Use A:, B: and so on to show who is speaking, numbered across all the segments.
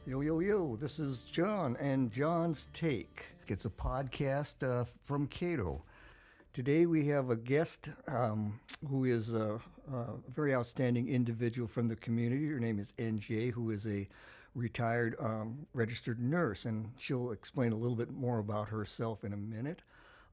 A: Yo, yo, yo, this is John and John's Take. It's a podcast from Keiro. Today we have a guest who is a very outstanding individual from the community. Her name is NJ, who is a retired registered nurse, and she'll explain a little bit more about herself in a minute.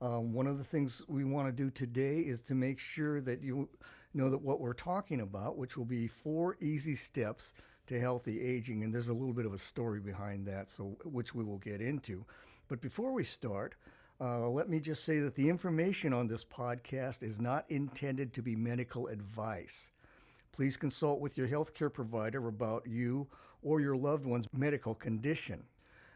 A: One of the things we want to do today is to make sure that you know that what we're talking about, which will be 4 easy steps to healthy aging, and there's a little bit of a story behind that, so which we will get into. But before we start, let me just say that the information on this podcast is not intended to be medical advice. Please consult with your healthcare provider about you or your loved one's medical condition.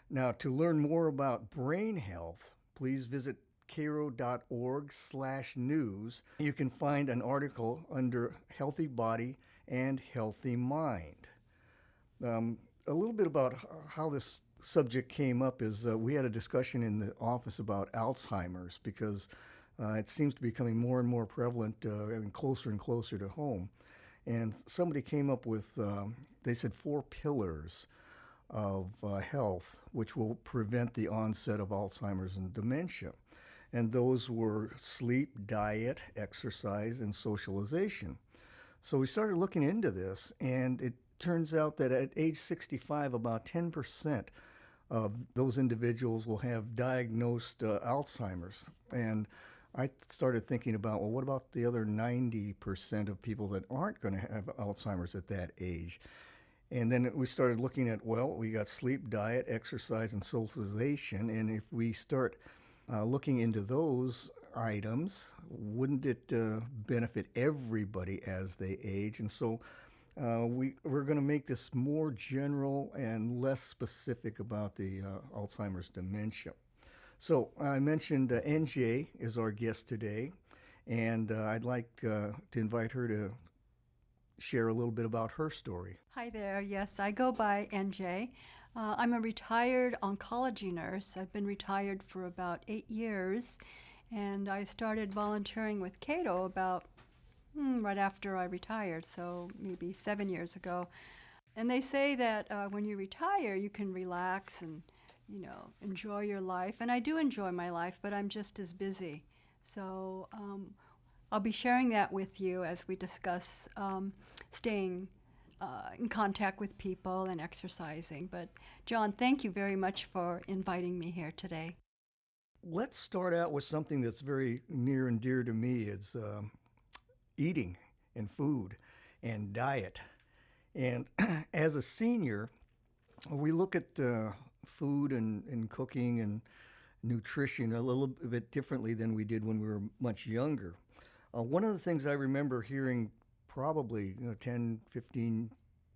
A: Now, to learn more about brain health, please visit Keiro.org/news. You can find an article under Healthy Body and Healthy Mind. A little bit about how this subject came up is we had a discussion in the office about Alzheimer's because it seems to be becoming more and more prevalent and closer to home. And somebody came up with, they said 4 pillars of health which will prevent the onset of Alzheimer's and dementia. And those were sleep, diet, exercise, and socialization. So we started looking into this, and it turns out that at age 65, about 10% of those individuals will have diagnosed Alzheimer's. And I started thinking about, well, what about the other 90% of people that aren't going to have Alzheimer's at that age? And then we started looking at, well, we got sleep, diet, exercise, and socialization. And if we start looking into those items, wouldn't it benefit everybody as they age? And so we're going to make this more general and less specific about the Alzheimer's dementia. So I mentioned NJ is our guest today, and I'd like to invite her to share a little bit about her story.
B: Hi there. Yes, I go by NJ. I'm a retired oncology nurse. I've been retired for about 8 years, and I started volunteering with Keiro about right after I retired, so maybe 7 years ago. And they say that when you retire, you can relax and, enjoy your life. And I do enjoy my life, but I'm just as busy. So I'll be sharing that with you as we discuss staying in contact with people and exercising. But John, thank you very much for inviting me here today.
A: Let's start out with something that's very near and dear to me. It's eating and food and diet. And as a senior, we look at food and cooking and nutrition a little bit differently than we did when we were much younger. One of the things I remember hearing probably 10, 15,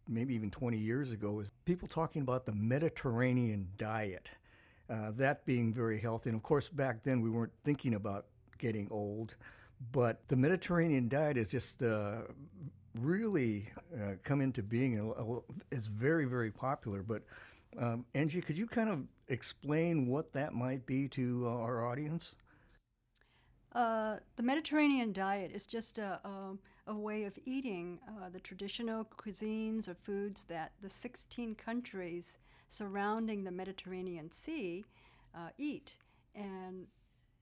A: maybe even 20 years ago is people talking about the Mediterranean diet, that being very healthy. And of course, back then we weren't thinking about getting old. But the Mediterranean diet is just really come into being and is very, very popular. But Angie, could you kind of explain what that might be to our audience?
B: The Mediterranean diet is just a way of eating the traditional cuisines or foods that the 16 countries surrounding the Mediterranean Sea eat. And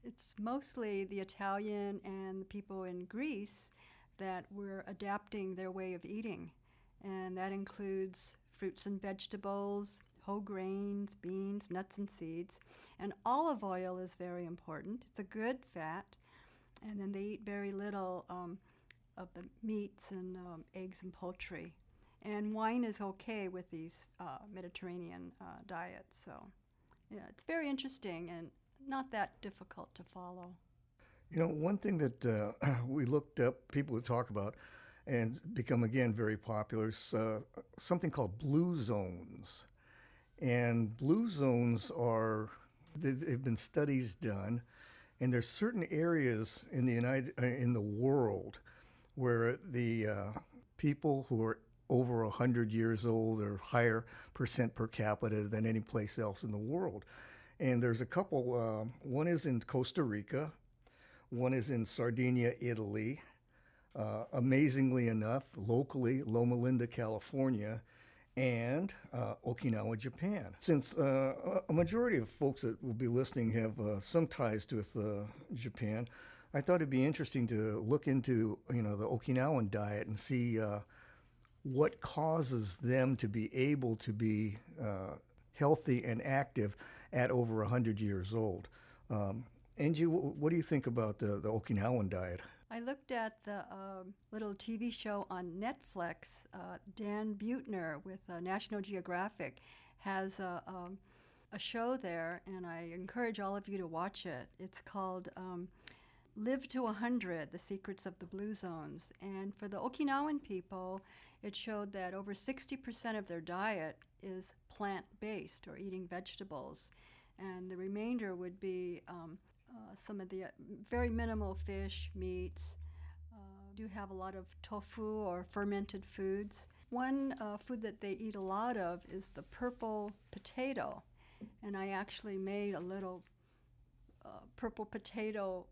B: it's mostly the Italian and the people in Greece that were adapting their way of eating. And that includes fruits and vegetables, whole grains, beans, nuts and seeds. And olive oil is very important. It's a good fat. And then they eat very little of the meats and eggs and poultry. And wine is okay with these Mediterranean diets. So yeah, it's very interesting and not that difficult to follow.
A: One thing that we looked up, people to talk about, and become again very popular is something called blue zones. And blue zones they've been studies done, and there's certain areas in the world where the people who are over 100 years old are higher percent per capita than any place else in the world. And there's a couple, one is in Costa Rica, one is in Sardinia, Italy, amazingly enough, locally, Loma Linda, California, and Okinawa, Japan. Since a majority of folks that will be listening have some ties with Japan, I thought it'd be interesting to look into the Okinawan diet and see what causes them to be able to be healthy and active at over 100 years old. Angie, what do you think about the Okinawan diet?
B: I looked at the little TV show on Netflix. Dan Buettner with National Geographic has a show there, and I encourage all of you to watch it. It's called Live to 100, The Secrets of the Blue Zones. And for the Okinawan people, it showed that over 60% of their diet is plant-based or eating vegetables. And the remainder would be some of the very minimal fish, meats. Do have a lot of tofu or fermented foods. One food that they eat a lot of is the purple potato. And I actually made a little purple potato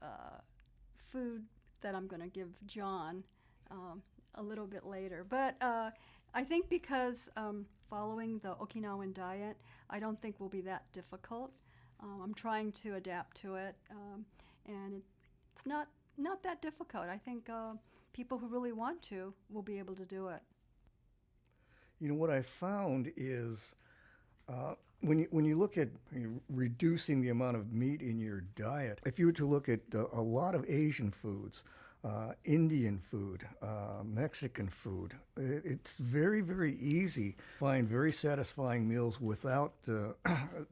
B: food that I'm going to give John a little bit later. But I think because following the Okinawan diet, I don't think will be that difficult. I'm trying to adapt to it, and it's not that difficult. I think people who really want to will be able to do it.
A: What I found is when you look at reducing the amount of meat in your diet, if you were to look at a lot of Asian foods, Indian food, Mexican food, it's very, very easy to find very satisfying meals without the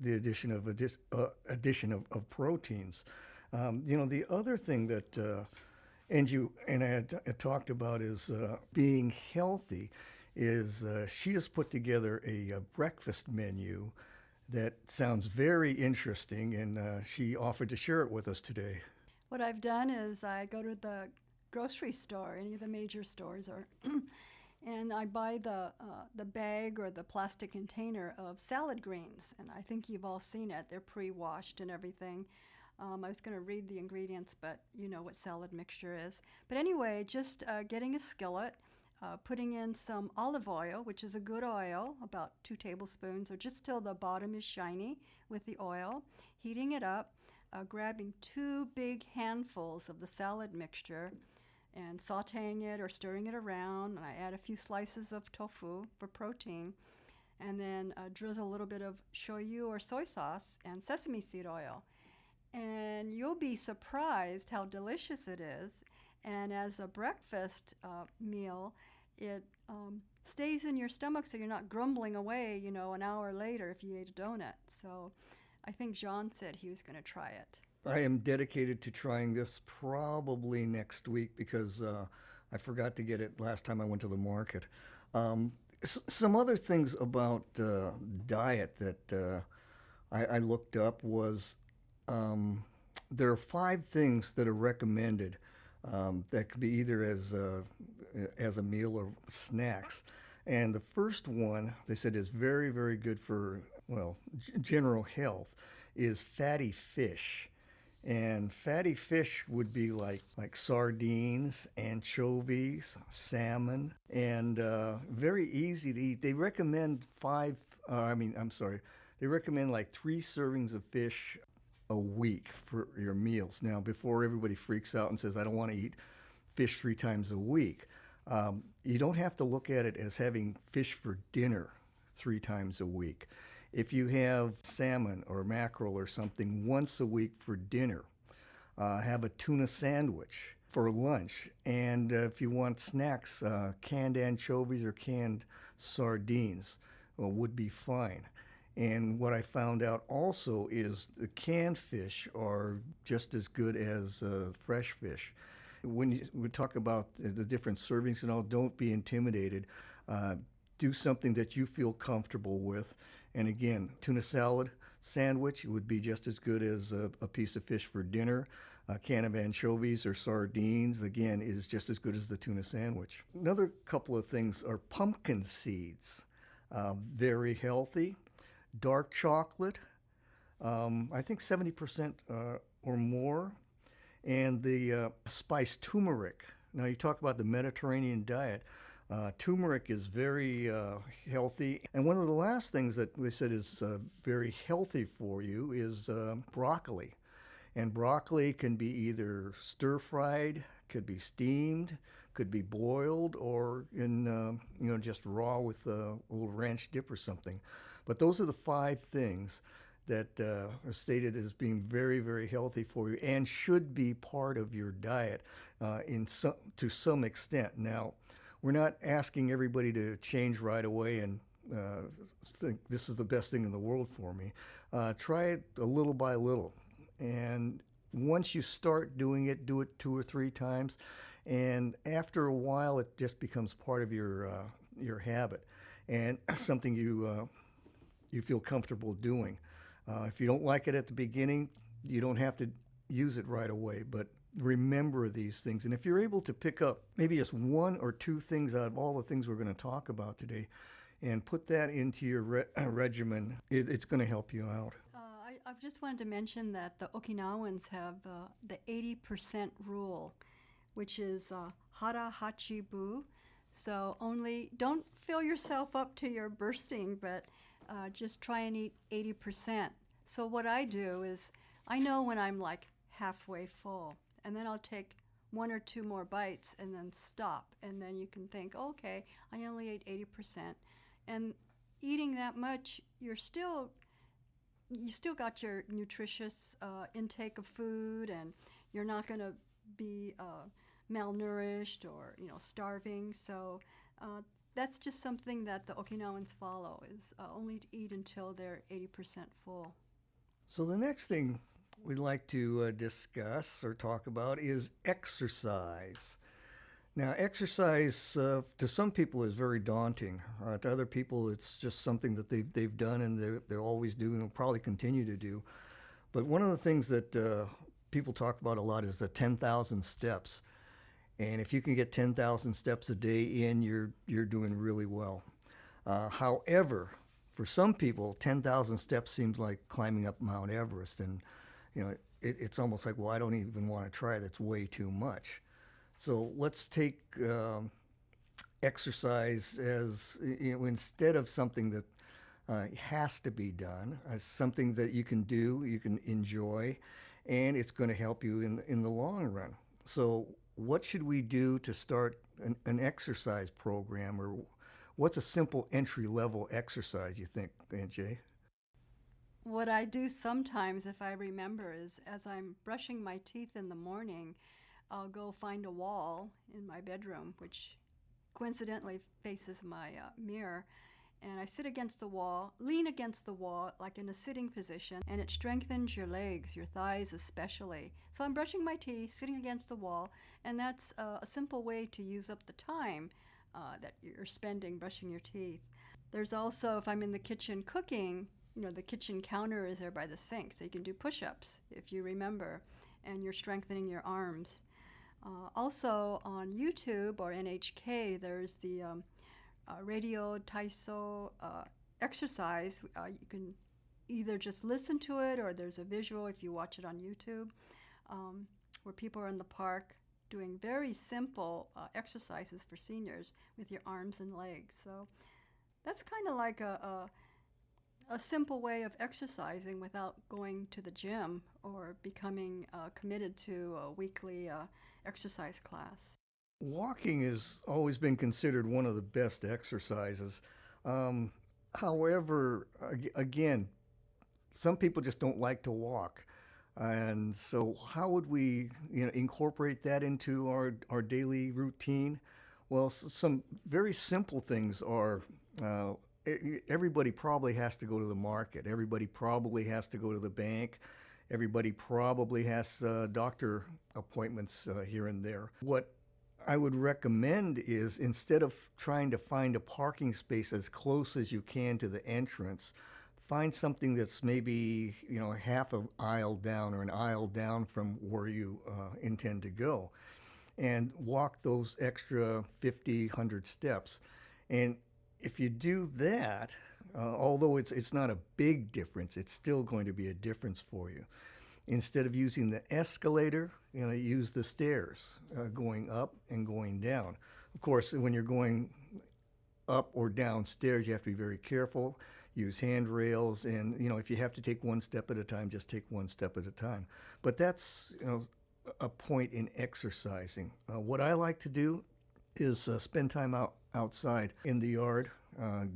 A: addition of proteins. The other thing that Angie and I had talked about is being healthy. She has put together a breakfast menu that sounds very interesting, and she offered to share it with us today.
B: What I've done is I go to the grocery store, any of the major stores, or and I buy the bag or the plastic container of salad greens, and I think you've all seen it. They're pre-washed and everything. I was going to read the ingredients, but you know what salad mixture is. But anyway, just getting a skillet, putting in some olive oil, which is a good oil, about 2 tablespoons, or just till the bottom is shiny with the oil, heating it up, grabbing 2 big handfuls of the salad mixture and sauteing it or stirring it around. And I add a few slices of tofu for protein, and then drizzle a little bit of shoyu or soy sauce and sesame seed oil. And you'll be surprised how delicious it is. And as a breakfast meal, it stays in your stomach, so you're not grumbling away, an hour later if you ate a donut. So I think John said he was going to try it.
A: I am dedicated to trying this probably next week because I forgot to get it last time I went to the market. Some other things about diet that I looked up was there are 5 things that are recommended that could be either as a meal or snacks. And the first one, they said, is very, very good for, general health, is fatty fish. And fatty fish would be like sardines, anchovies, salmon, and very easy to eat. They recommend they recommend like 3 servings of fish a week for your meals. Now, before everybody freaks out and says, I don't want to eat fish 3 times a week, you don't have to look at it as having fish for dinner 3 times a week. If you have salmon or mackerel or something once a week for dinner, have a tuna sandwich for lunch. And if you want snacks, canned anchovies or canned sardines would be fine. And what I found out also is the canned fish are just as good as fresh fish. When we talk about the different servings and all, don't be intimidated. Do something that you feel comfortable with. And again, tuna salad sandwich would be just as good as a piece of fish for dinner. A can of anchovies or sardines, again, is just as good as the tuna sandwich. Another couple of things are pumpkin seeds. Very healthy. Dark chocolate, I think 70% or more. And the spiced turmeric. Now, you talk about the Mediterranean diet. Turmeric is very healthy. And one of the last things that they said is very healthy for you is broccoli. And broccoli can be either stir-fried, could be steamed, could be boiled, or in just raw with a little ranch dip or something. But those are the 5 things that are stated as being very, very healthy for you and should be part of your diet to some extent. Now, we're not asking everybody to change right away and think this is the best thing in the world for me. Try it a little by little. And once you start doing it, do it 2 or 3 times. And after a while, it just becomes part of your habit and something you feel comfortable doing. If you don't like it at the beginning, you don't have to use it right away. But remember these things. And if you're able to pick up maybe just 1 or 2 things out of all the things we're going to talk about today and put that into your regimen, it's going to help you out.
B: I just wanted to mention that the Okinawans have the 80% rule, which is hara hachi bu. So don't fill yourself up to your bursting, but just try and eat 80%. So what I do is I know when I'm like halfway full, and then I'll take 1 or 2 more bites and then stop. And then you can think, okay, I only ate 80%. And eating that much, you still got your nutritious intake of food, and you're not going to be malnourished or starving. So that's just something that the Okinawans follow, is only to eat until they're 80% full.
A: So the next thing we'd like to discuss or talk about is exercise. Now, exercise to some people is very daunting. To other people, it's just something that they've done and they're always doing and will probably continue to do. But one of the things that people talk about a lot is the 10,000 steps. And if you can get 10,000 steps a day in, you're doing really well. However, for some people, 10,000 steps seems like climbing up Mount Everest, and it's almost like, well, I don't even want to try. That's way too much. So let's take exercise as instead of something that has to be done, as something that you can do, you can enjoy, and it's going to help you in the long run. So what should we do to start an exercise program, or what's a simple entry-level exercise, you think, Aunt Jay?
B: What I do sometimes, if I remember, is as I'm brushing my teeth in the morning, I'll go find a wall in my bedroom, which coincidentally faces my mirror, and I sit against the wall, lean against the wall like in a sitting position, and it strengthens your legs, your thighs especially. So I'm brushing my teeth, sitting against the wall, and that's a simple way to use up the time that you're spending brushing your teeth. There's also, if I'm in the kitchen cooking, the kitchen counter is there by the sink, so you can do push-ups if you remember, and you're strengthening your arms. Also on YouTube or NHK, there's the radio Taiso exercise. You can either just listen to it, or there's a visual if you watch it on YouTube, where people are in the park doing very simple exercises for seniors with your arms and legs. So that's kind of like a simple way of exercising without going to the gym or becoming committed to a weekly exercise class.
A: Walking has always been considered one of the best exercises. However, again, some people just don't like to walk. And so how would we incorporate that into our daily routine? Well, some very simple things are everybody probably has to go to the market. Everybody probably has to go to the bank. Everybody probably has doctor appointments here and there. What I would recommend is, instead of trying to find a parking space as close as you can to the entrance, find something that's maybe half an aisle down or an aisle down from where you intend to go, and walk those extra 50, 100 steps. And if you do that, although it's not a big difference, it's still going to be a difference for you. Instead of using the escalator, use the stairs going up and going down. Of course, when you're going up or downstairs, you have to be very careful. Use handrails, and if you have to take one step at a time, just take one step at a time. But that's a point in exercising. What I like to do is spend time outside in the yard,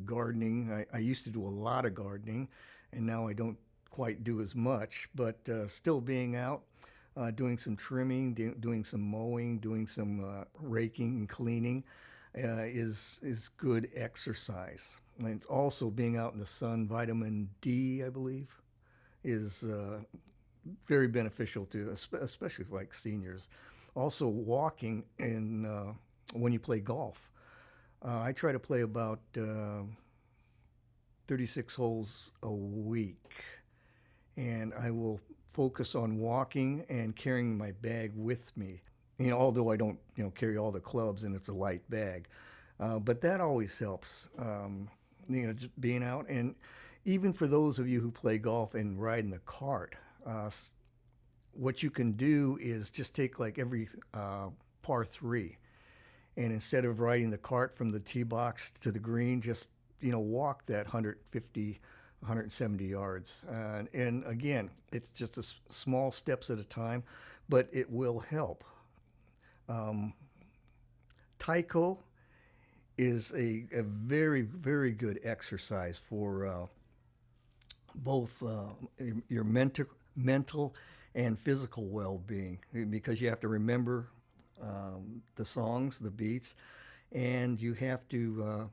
A: gardening. I used to do a lot of gardening, and now I don't quite do as much. But still being out, doing some trimming, doing some mowing, doing some raking and cleaning is good exercise. And it's also being out in the sun. Vitamin D, I believe, is very beneficial to, especially like seniors. Also, walking when you play golf. I try to play about 36 holes a week, and I will focus on walking and carrying my bag with me. Although I don't, carry all the clubs and it's a light bag, but that always helps. Just being out, and even for those of you who play golf and ride in the cart, what you can do is just take like every par three, and instead of riding the cart from the tee box to the green, just walk that 150, 170 yards. And again, it's just small steps at a time, but it will help. Taiko is a very, very good exercise for both your mental and physical well-being, because you have to remember the songs, the beats, and you have to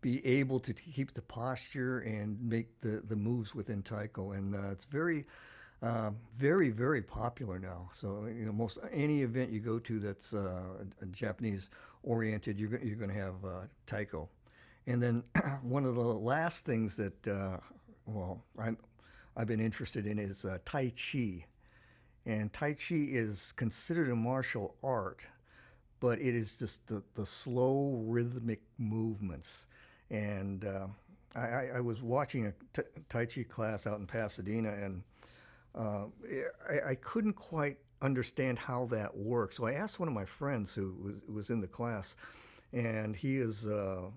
A: be able to keep the posture and make the moves within Taiko. And it's very, very popular now. So most any event you go to that's Japanese oriented, you're going to have Taiko. And then one of the last things that I've been interested in is Tai Chi. And Tai Chi is considered a martial art, but it is just the slow rhythmic movements. And I was watching a Tai Chi class out in Pasadena, and I couldn't quite understand how that worked. So I asked one of my friends who was in the class, and he's a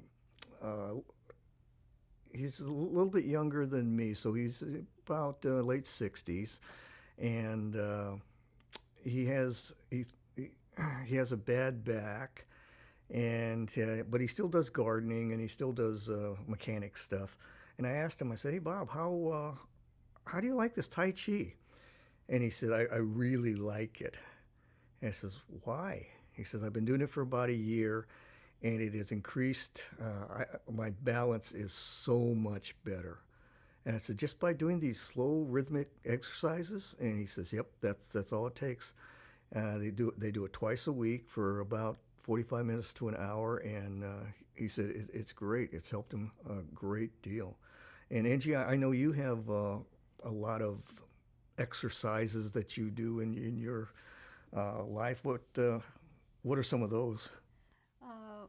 A: little bit younger than me, so he's about late 60s, and he has a bad back, and but he still does gardening and he still does mechanic stuff. And I asked him, I said, "Hey Bob, how do you like this Tai Chi?" And he said, I really like it. And I says, "Why?" He says, "I've been doing it for about a year, and it has increased. My balance is so much better." And I said, "Just by doing these slow rhythmic exercises?" And he says, "Yep, that's all it takes." They do it twice a week for about 45 minutes to an hour, and he said it's great. It's helped him a great deal. And Angie, I know you have a lot of exercises that you do in your life. What are some of those?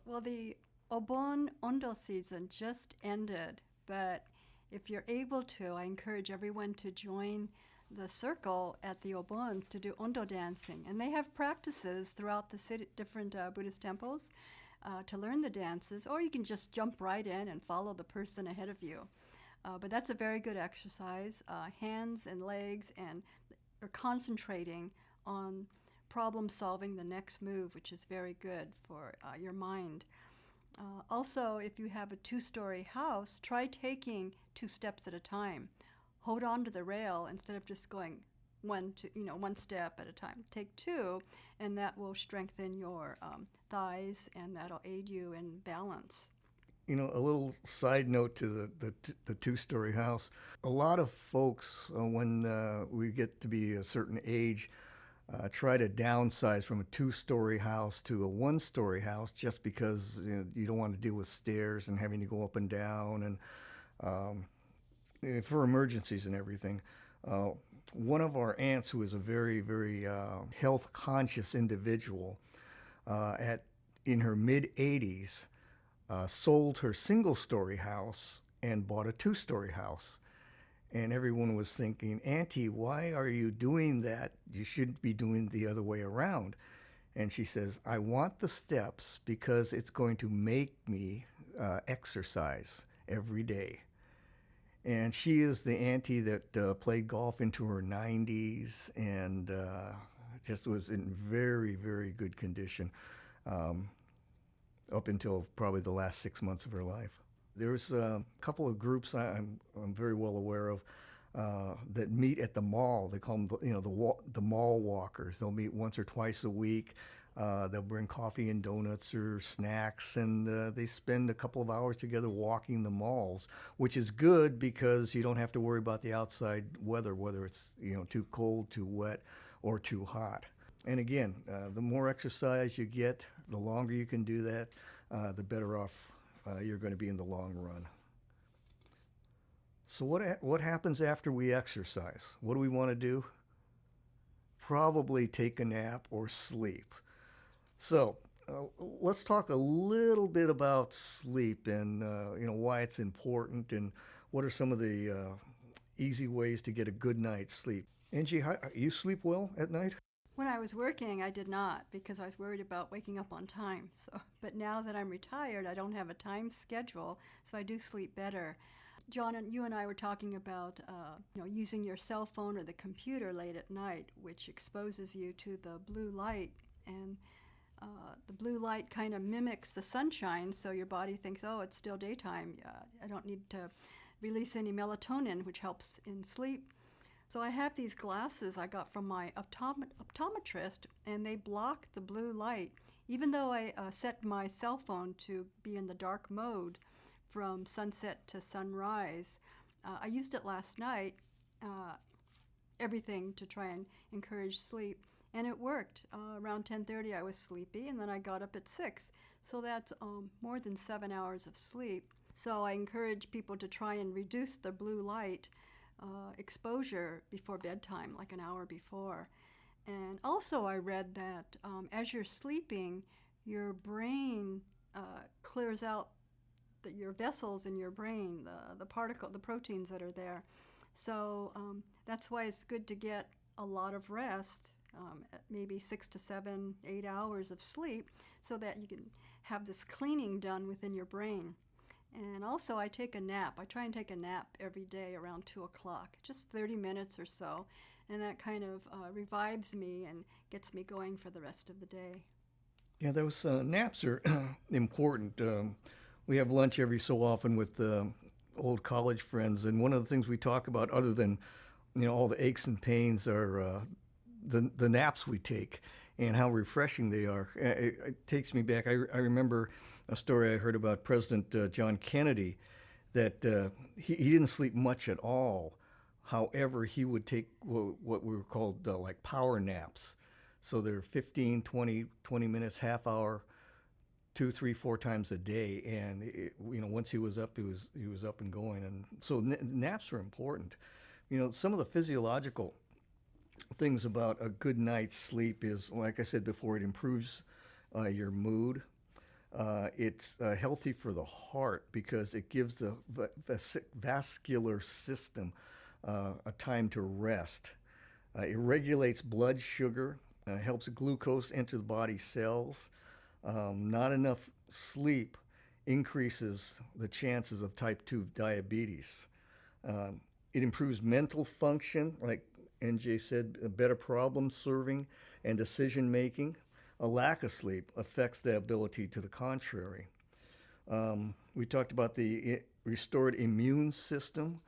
B: Well, the Obon Ondo season just ended, but if you're able to, I encourage everyone to join the circle at the Obon to do Ondo dancing. And they have practices throughout the city, different Buddhist temples to learn the dances, or you can just jump right in and follow the person ahead of you. But that's a very good exercise, hands and legs, and you're concentrating on problem solving the next move, which is very good for your mind. Also, if you have a 2-story house, try taking 2 steps at a time. Hold on to the rail instead of just going one step at a time. Take 2, and that will strengthen your thighs, and that'll aid you in balance.
A: A little side note to the 2-story house. A lot of folks, when we get to be a certain age, try to downsize from a 2-story house to a 1-story house just because you don't want to deal with stairs and having to go up and down, and for emergencies and everything. One of our aunts, who is a very, very health conscious individual, in her mid-80s, sold her single-story house and bought a 2-story house. And everyone was thinking, "Auntie, why are you doing that? You shouldn't be doing the other way around." And she says, I want the steps because it's going to make me exercise every day. And she is the auntie that played golf into her 90s and just was in very, very good condition up until probably the last 6 months of her life. There's a couple of groups I'm very well aware of that meet at the mall. They call them the mall walkers. They'll meet once or twice a week. They'll bring coffee and donuts or snacks, and they spend a couple of hours together walking the malls, which is good because you don't have to worry about the outside weather, whether it's too cold, too wet, or too hot. And again, the more exercise you get, the longer you can do that, the better off you're going to be in the long run. So what happens after we exercise? What do we want to do? Probably take a nap or sleep. So let's talk a little bit about sleep and why it's important and what are some of the easy ways to get a good night's sleep. Angie, you sleep well at night?
B: When I was working, I did not because I was worried about waking up on time. But now that I'm retired, I don't have a time schedule, so I do sleep better. John, you and I were talking about using your cell phone or the computer late at night, which exposes you to the blue light. And the blue light kind of mimics the sunshine, so your body thinks, oh, it's still daytime. I don't need to release any melatonin, which helps in sleep. So I have these glasses I got from my optometrist, and they block the blue light. Even though I set my cell phone to be in the dark mode from sunset to sunrise, I used it last night, everything to try and encourage sleep. And it worked. Around 10:30 I was sleepy, and then I got up at 6. So that's more than 7 hours of sleep. So I encourage people to try and reduce the blue light exposure before bedtime, like an hour before. And also I read that as you're sleeping, your brain clears out your vessels in your brain, the proteins that are there. So that's why it's good to get a lot of rest, maybe 6 to 7, 8 hours of sleep, so that you can have this cleaning done within your brain. And also I take a nap. I try and take a nap every day around 2 o'clock, just 30 minutes or so, and that kind of revives me and gets me going for the rest of the day.
A: Yeah, those naps are important. We have lunch every so often with old college friends, and one of the things we talk about, other than all the aches and pains, are the naps we take and how refreshing they are. It takes me back. I remember a story I heard about President John Kennedy, that he didn't sleep much at all. However, he would take what we were called like power naps. So they're 15, 20 minutes, half hour, 2, 3, 4 times a day. And once he was up, he was up and going. And so naps are important. Some of the physiological things about a good night's sleep is, like I said before, it improves your mood. It's healthy for the heart because it gives the vascular system a time to rest. It regulates blood sugar, helps glucose enter the body cells. Not enough sleep increases the chances of type 2 diabetes. It improves mental function, like NJ said, better problem solving and decision making. A lack of sleep affects the ability to the contrary. We talked about the restored immune system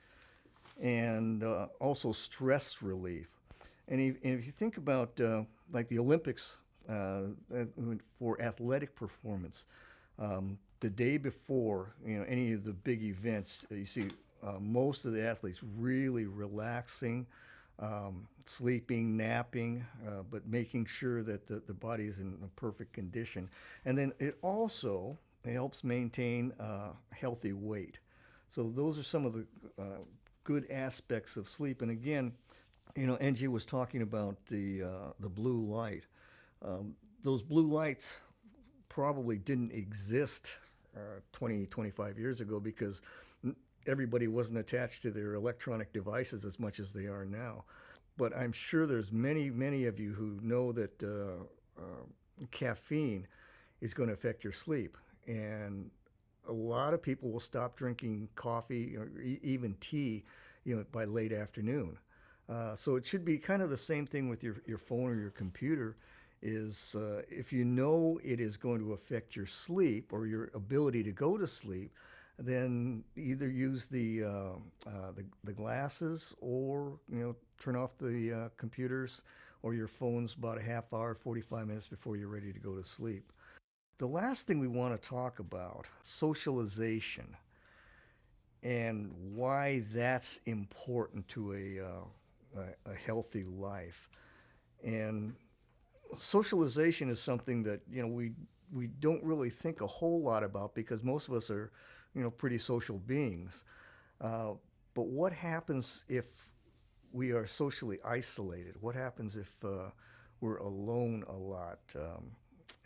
A: and also stress relief. And if you think about like the Olympics for athletic performance, the day before any of the big events, you see most of the athletes really relaxing, sleeping, napping, but making sure that the body is in a perfect condition. And then it also helps maintain healthy weight. So those are some of the good aspects of sleep. And again, NG was talking about the blue light. Those blue lights probably didn't exist 20, 25 years ago because everybody wasn't attached to their electronic devices as much as they are now. But I'm sure there's many of you who know that caffeine is going to affect your sleep. And a lot of people will stop drinking coffee or even tea, by late afternoon. So it should be kind of the same thing with your phone or your computer. Is if you know it is going to affect your sleep or your ability to go to sleep, then either use the glasses, or turn off the computers or your phones about a half hour, 45 minutes before you're ready to go to sleep. The last thing we want to talk about, socialization, and why that's important to a healthy life. And socialization is something that we don't really think a whole lot about, because most of us are pretty social beings. But what happens if we are socially isolated? What happens if we're alone a lot?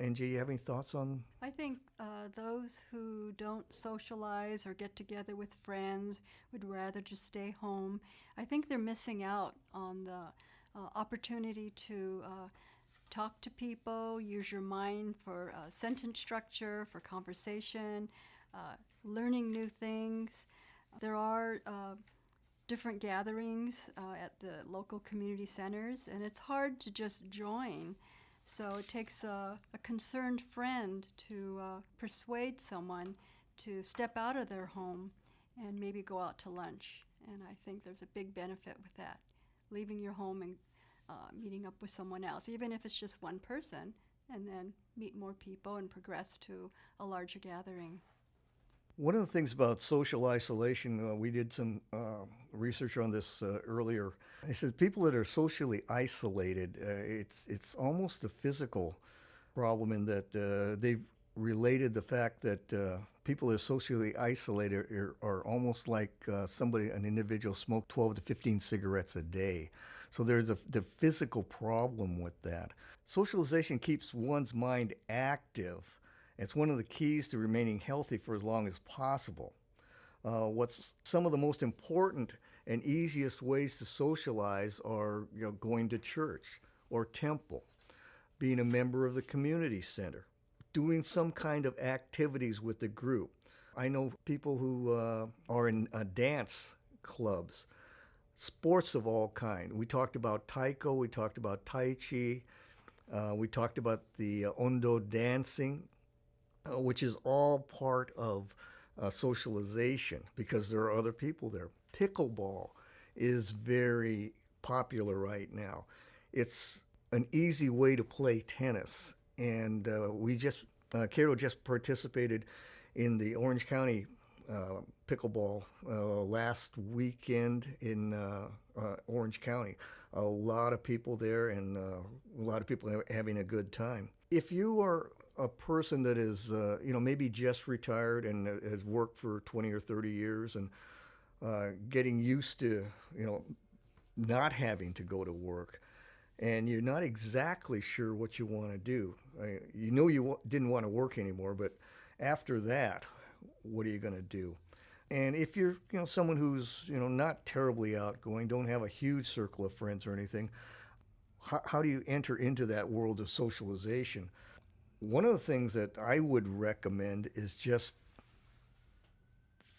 A: Angie, you have any thoughts on?
B: I think those who don't socialize or get together with friends would rather just stay home. I think they're missing out on the opportunity to talk to people, use your mind for sentence structure, for conversation, learning new things. There are different gatherings at the local community centers, and it's hard to just join. So it takes a concerned friend to persuade someone to step out of their home and maybe go out to lunch. And I think there's a big benefit with that, leaving your home and meeting up with someone else, even if it's just one person, and then meet more people and progress to a larger gathering.
A: One of the things about social isolation, we did some research on this earlier. They said people that are socially isolated, it's almost a physical problem, in that they've related the fact that people that are socially isolated are almost like an individual smoked 12 to 15 cigarettes a day. So there's the physical problem with that. Socialization keeps one's mind active. It's one of the keys to remaining healthy for as long as possible. What's some of the most important and easiest ways to socialize are going to church or temple, being a member of the community center, doing some kind of activities with the group. I know people who are in dance clubs, sports of all kind. We talked about taiko, we talked about tai chi, we talked about the ondo dancing, which is all part of socialization, because there are other people there. Pickleball is very popular right now. It's an easy way to play tennis, and Keiro just participated in the Orange County pickleball last weekend in Orange County. A lot of people there, and a lot of people having a good time. If you are a person that is, maybe just retired and has worked for 20 or 30 years, and getting used to, not having to go to work, and you're not exactly sure what you want to do. You didn't want to work anymore, but after that, what are you going to do? And if you're, someone who's, not terribly outgoing, don't have a huge circle of friends or anything, how do you enter into that world of socialization? One of the things that I would recommend is just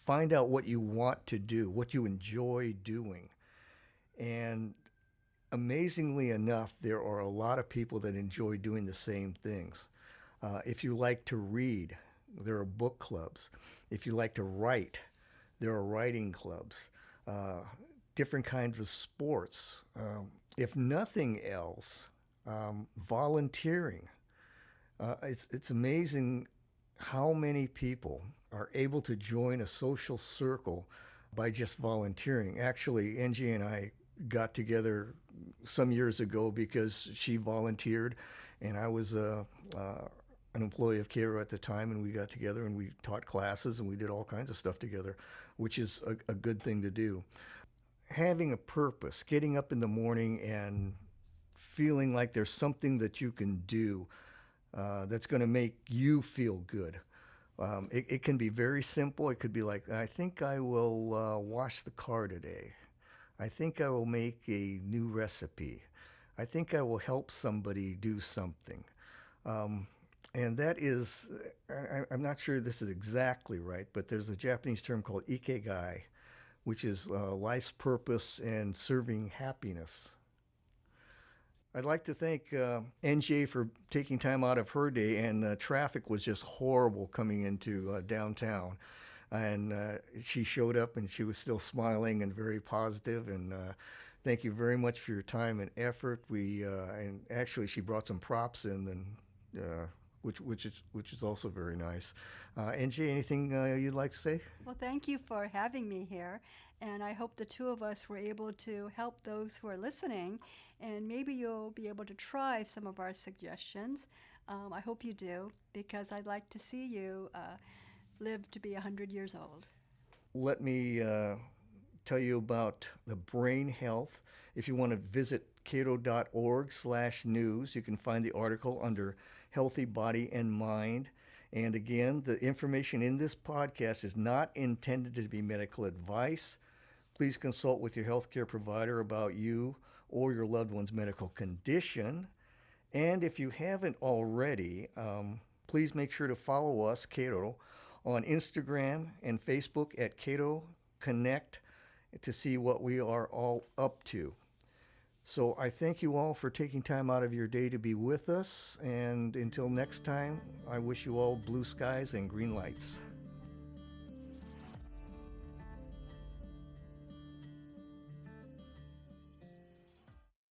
A: find out what you want to do, what you enjoy doing. And amazingly enough, there are a lot of people that enjoy doing the same things. If you like to read, there are book clubs. If you like to write, there are writing clubs. Different kinds of sports. If nothing else, volunteering. It's amazing how many people are able to join a social circle by just volunteering. Actually, Angie and I got together some years ago because she volunteered, and I was an employee of Keiro at the time, and we got together and we taught classes and we did all kinds of stuff together, which is a good thing to do. Having a purpose, getting up in the morning and feeling like there's something that you can do that's going to make you feel good. It can be very simple. It could be like, I think I will wash the car today. I think I will make a new recipe. I think I will help somebody do something. And that is, I'm not sure this is exactly right, but there's a Japanese term called ikigai, which is life's purpose and serving happiness. I'd like to thank NJ for taking time out of her day, and traffic was just horrible coming into downtown. And she showed up and she was still smiling and very positive, and thank you very much for your time and effort. And actually she brought some props in, and which is also very nice. NJ, anything you'd like to say?
B: Well, thank you for having me here, and I hope the two of us were able to help those who are listening, and maybe you'll be able to try some of our suggestions. I hope you do, because I'd like to see you live to be 100 years old.
A: Let me tell you about the brain health. If you want to visit keiro.org/news, you can find the article under Healthy Body and Mind. And again, the information in this podcast is not intended to be medical advice. Please consult with your healthcare provider about you or your loved one's medical condition. And if you haven't already, please make sure to follow us, Keiro, on Instagram and Facebook at Keiro Connect to see what we are all up to. So I thank you all for taking time out of your day to be with us. And until next time, I wish you all blue skies and green lights.